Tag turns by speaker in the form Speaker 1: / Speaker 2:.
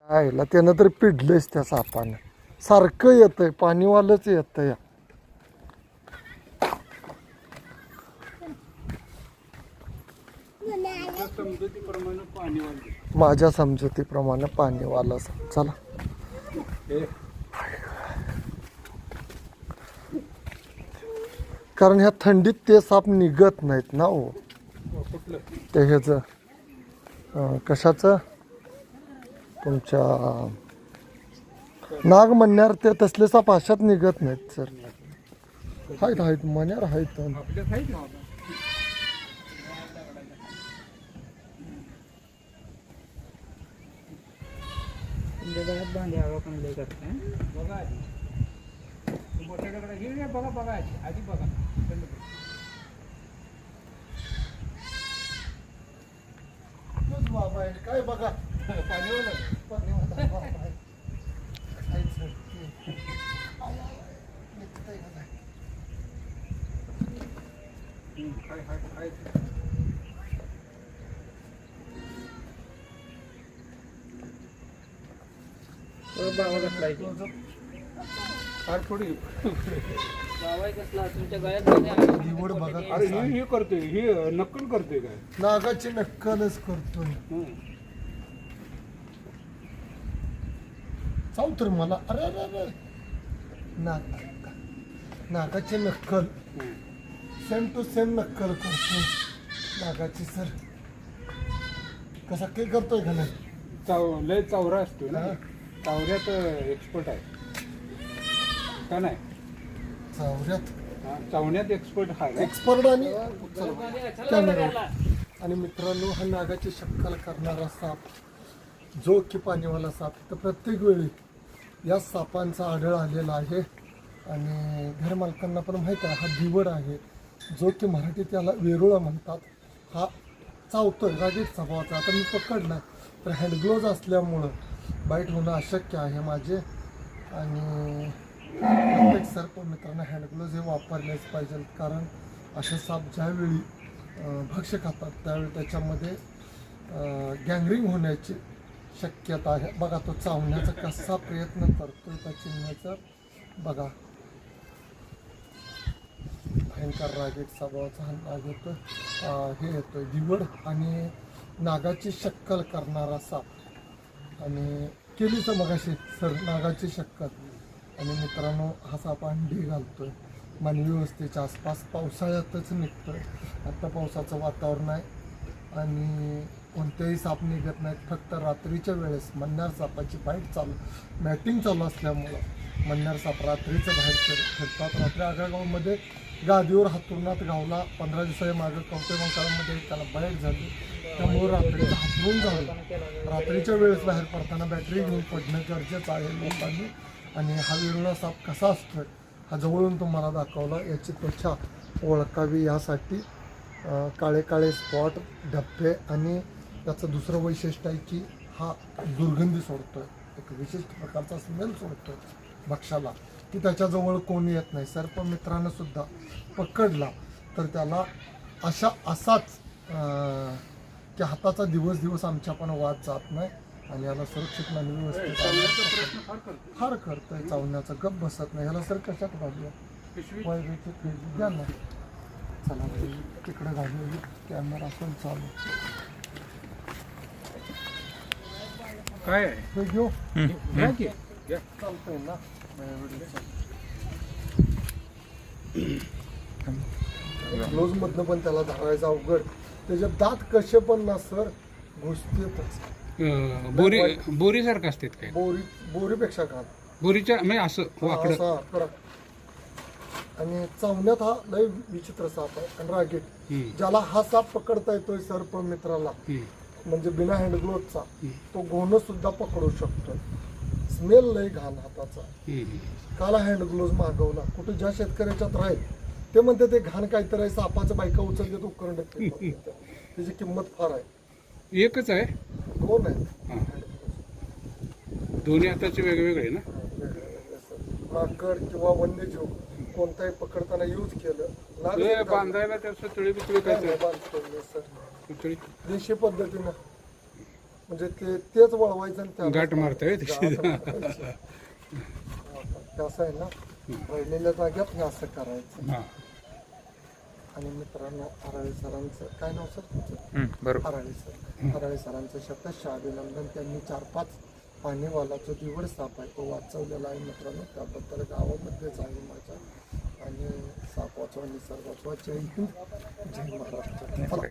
Speaker 1: आईला त्यानं तर पिडलंच त्या सापानं. सारखं येतंय, पाणीवालंच येतंय. माझ्या समजुतीप्रमाणे पाणीवाला साप. चला कारण ह्या थंडीत ते साप निघत नाहीत ना हो. ते ह्याच कशाचं तुमच्या नाग म्हणण्यावर ते तसले साप अशात निघत नाहीत सर. आहेत मण्यावर आहेत. काय बघा
Speaker 2: बाबा कसला थोडी तुमच्या गळ्यात
Speaker 1: निवड बघा.
Speaker 3: अरे हे करतोय, हे नक्कल करतोय काय?
Speaker 1: नागाची नक्कलच करतोय. चाव तर मला. अरे अरे अरे नागाची नक्कल सेम टू सेम नक्कल करतोय नागाची सर. कसा काय करतोय का नाही?
Speaker 3: लय चावरा असतो ना, चावऱ्यात एक्सपर्ट आहे का नाही? चावण्यात एक्सपर्ट आहे.
Speaker 1: एक्सपर्ट आणि कॅमेरा. आणि मित्रांनो, हा नागाची शक्कल करणारा साप जो की पाणीवाला साप तर प्रत्येक वेळी या सापांचा आढळ आलेला आहे. आणि घरमालकांना पण माहीत आहे हा दिवड आहे जो की मराठीत त्याला वेरुळा म्हणतात. हा चावतोय रागीट स्वभावाचा. आता मी पकडला तर हँडग्लोव्ज असल्यामुळं बाईट होणं अशक्य आहे माझे. आणि प्रत्येक सर्प मित्रांनो हँडग्लोव्ज हे वापरलेच पाहिजे. कारण असे साप ज्यावेळी भक्ष्य खातात त्यावेळी त्याच्यामध्ये गँग्रिंग होण्याची शक्यता आहे. बघा तो चावण्याचा कसा प्रयत्न करतोय त्या चिन्हाचा बघा. भयंकर रागीट स्वभावाचा हा नाग येतो. हे येतोय दिवड आणि नागाची शक्कल करणारा साप. आणि केलीच मगाशी सर नागाची शक्कल. आणि मित्रांनो, हा साप अंडी घालतोय मानवी वस्तीच्या आसपास. पावसाळ्यातच निघतोय. आत्ता पावसाचं वातावरण आहे आणि कोणतेही साप निघत नाहीत. फक्त रात्रीच्या वेळेस मन्नार सापाची मॅटिंग चालू असल्यामुळं मन्नार साप रात्रीचं बाहेर फिरतात. रात्री आगागावमध्ये गादीवर हातरुणात गावला 15 दिवसाच्या मागं कवटेमंकाळामध्ये त्याला बाईट झाली. त्यामुळं रात्रीचं हातरून झालं. रात्रीच्या वेळेस बाहेर पडताना बॅटरी घेऊन पडणं गरजेचं आहे लोकांनी. आणि हा वेरुळा साप कसा असतोय हा जवळून तुम्हाला दाखवला. याची त्वचा ओळखावी यासाठी काळे काळे स्पॉट धब्बे. आणि त्याचं दुसरं वैशिष्ट्य आहे की हा दुर्गंधी सोडतोय. एक विशिष्ट प्रकारचा स्मेल सोडतोय भक्ष्याला की त्याच्याजवळ कोणी येत नाही. सर्प मित्रानं सुद्धा पकडला तर त्याला असाच की हाताचा दिवस आमच्या पण वाद जात नाही. आणि याला सुरक्षित मानवी वस्ती फार करतोय. चावण्याचं गप बसत नाही. याला सर कशात घालूया द्या ना. चला तिकडे घालूया. कॅमेरा पण चालू
Speaker 3: काय
Speaker 1: हे घेऊ चालतंय ना. ग्लोव्ज मधनं पण त्याला धरायचं अवघड. त्याचे दात कसे पण ना सर घुसतेच.
Speaker 3: बोरी सारखं असतात काय?
Speaker 1: बोरीपेक्षा घात
Speaker 3: बोरीच्या म्हणजे असं वाकडं.
Speaker 1: असा कडक. आणि चावण्यात हा लय विचित्र साप आहे आणि रागीट. ज्याला हा साप पकडता येतोय सर्प मित्राला म्हणजे बिना हँडग्लोव्हचा तो गोण सुद्धा पकडू शकतोय. स्मेल लय घाण हाताचा. काला हँडग्लोव्ह मागवला. कुठे ज्या शेतकऱ्याच्यात राहील ते म्हणते ते घाण काहीतरी आहे. सापाचं बायका उचलते तो उकरण त्याची किंमत फार आहे.
Speaker 3: एकच आहे?
Speaker 1: दोन आहेत.
Speaker 3: दोन्ही हाताचे वेगवेगळे ना?
Speaker 1: माकड किंवा वन्यजीव कोणताही पकडताना यूज केलं
Speaker 3: बांधायला त्याचं तळी बितळी काय
Speaker 1: बांधतो सर देशी पद्धतीनं. म्हणजे तेच वळवायचं आणि त्याला
Speaker 3: गाठ मारतोय
Speaker 1: गाठ मारायची. ते असं आहे ना, राहिलेल्या जाग्यात हे असं करायचं.
Speaker 3: हां
Speaker 1: आणि मित्रांनो, हराळे सरांचं काय नाव सर तुमचं?
Speaker 2: बरोबर.
Speaker 1: हराळे सरांचं शतश अभिनंदन. त्यांनी 4-5 पाणीवालाचं दिवड साप आहे तो वाचवलेला आहे मित्रांनो. त्याबद्दल गावामध्येच आहे माझ्या. आणि साप वाचवा, निसर्ग वाचवा. जय हिंद, जय महाराष्ट्र.